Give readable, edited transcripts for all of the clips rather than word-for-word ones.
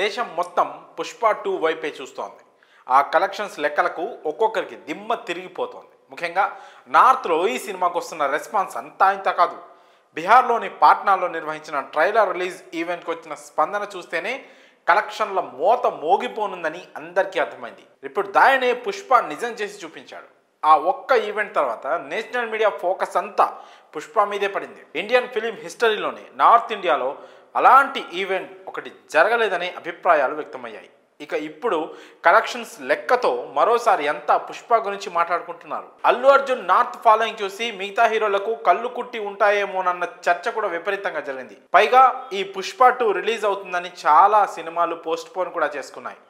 దేశం మొత్తం పుష్ప 2 వైపే చూస్తోంది. ఆ కలెక్షన్స్ లెక్కలకు ఒక్కొక్కరికి దిమ్మ తిరిగిపోతోంది. ముఖ్యంగా నార్త్లో ఈ సినిమాకు వస్తున్న రెస్పాన్స్ అంతా ఇంత కాదు. బీహార్లోని పాట్నాలో నిర్వహించిన ట్రైలర్ రిలీజ్ ఈవెంట్కి వచ్చిన స్పందన చూస్తేనే కలెక్షన్ల మోత మోగిపోనుందని అందరికీ అర్థమైంది. ఇప్పుడు దాయనే పుష్ప నిజం చేసి చూపించాడు. ఆ ఒక్క ఈవెంట్ తర్వాత నేషనల్ మీడియా ఫోకస్ అంతా పుష్ప మీదే పడింది. ఇండియన్ ఫిలిం హిస్టరీలోనే నార్త్ ఇండియాలో అలాంటి ఈవెంట్ ఒకటి జరగలేదనే అభిప్రాయాలు వ్యక్తమయ్యాయి. ఇక ఇప్పుడు కలెక్షన్స్ లెక్కతో మరోసారి అంతా పుష్ప గురించి మాట్లాడుకుంటున్నారు. అల్లు అర్జున్ నార్త్ ఫాలోయింగ్ చూసి మిగతా హీరోలకు కళ్ళు కుట్టి ఉంటాయేమోనన్న చర్చ కూడా విపరీతంగా జరిగింది. పైగా ఈ పుష్ప 2 రిలీజ్ అవుతుందని చాలా సినిమాలు పోస్ట్ పోన్ కూడా చేసుకున్నాయి.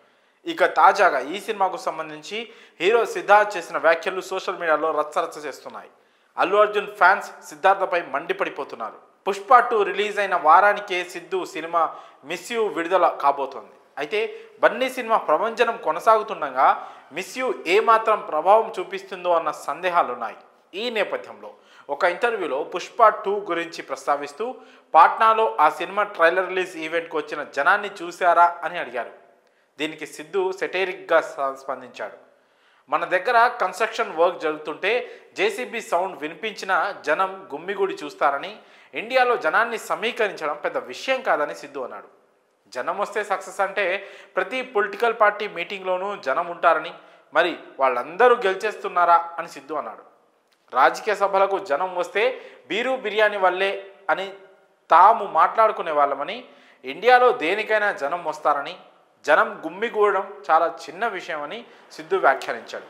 ఇక తాజాగా ఈ సినిమాకు సంబంధించి హీరో సిద్ధార్థ్ చేసిన వ్యాఖ్యలు సోషల్ మీడియాలో రచ్చరచ్చ చేస్తున్నాయి. అల్లు అర్జున్ ఫ్యాన్స్ సిద్ధార్థపై మండిపడిపోతున్నారు. పుష్ప 2 రిలీజ్ అయిన వారానికే సిద్ధు సినిమా మిస్ యూ విడుదల కాబోతోంది. అయితే బన్నీ సినిమా ప్రభంజనం కొనసాగుతుండగా మిస్ యూ ఏమాత్రం ప్రభావం చూపిస్తుందో అన్న సందేహాలున్నాయి. ఈ నేపథ్యంలో ఒక ఇంటర్వ్యూలో పుష్ప 2 గురించి ప్రస్తావిస్తూ పాట్నాలో ఆ సినిమా ట్రైలర్ రిలీజ్ ఈవెంట్కి వచ్చిన జనాన్ని చూశారా అని అడిగారు. దీనికి సిద్ధు సెటైరిక్గా స్పందించాడు. మన దగ్గర కన్స్ట్రక్షన్ వర్క్ జరుగుతుంటే జేసీబీ సౌండ్ వినిపించిన జనం గుమ్మిగూడి చూస్తారని, ఇండియాలో జనాన్ని సమీకరించడం పెద్ద విషయం కాదని సిద్ధు అన్నాడు. జనం వస్తే సక్సెస్ అంటే ప్రతి పొలిటికల్ పార్టీ మీటింగ్లోనూ జనం ఉంటారని, మరి వాళ్ళందరూ గెలిచేస్తున్నారా అని సిద్ధు అన్నాడు. రాజకీయ సభలకు జనం వస్తే బీరు బిర్యానీ వల్లే అని తాము మాట్లాడుకునే వాళ్ళమని, ఇండియాలో దేనికైనా జనం వస్తారని, జనం గుమ్మిగూడడం చాలా చిన్న విషయం అని సిద్ధు వ్యాఖ్యానించాడు.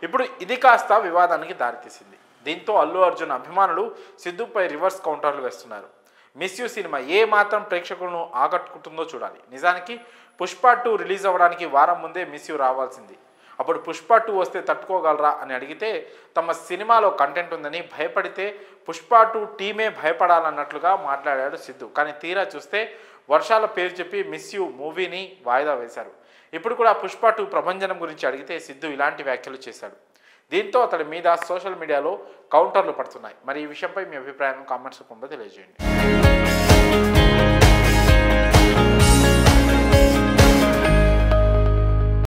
ఇప్పుడు ఇది కాస్త వివాదానికి దారితీసింది. దీంతో అల్లు అర్జున్ అభిమానులు సిద్ధుపై రివర్స్ కౌంటర్లు వేస్తున్నారు. మిస్ యూ సినిమా ఏ మాత్రం ప్రేక్షకులను ఆకట్టుకుంటుందో చూడాలి. నిజానికి పుష్ప 2 రిలీజ్ అవ్వడానికి వారం ముందే మిస్ యూ రావాల్సింది. అప్పుడు పుష్ప 2 వస్తే తట్టుకోగలరా అని అడిగితే తమ సినిమాలో కంటెంట్ ఉందని, భయపడితే పుష్ప 2 టీమే భయపడాలన్నట్లుగా మాట్లాడాడు సిద్ధు. కానీ తీరా చూస్తే వర్షాల పేరు చెప్పి మిస్ యూ మూవీని వాయిదా వేశారు. ఇప్పుడు కూడా పుష్ప 2 ప్రభంజనం గురించి అడిగితే సిద్ధు ఇలాంటి వ్యాఖ్యలు చేశాడు. దీంతో అతడి మీద సోషల్ మీడియాలో కౌంటర్లు పడుతున్నాయి. మరి ఈ విషయంపై మీ అభిప్రాయాన్ని కామెంట్స్ రూపంలో తెలియజేయండి.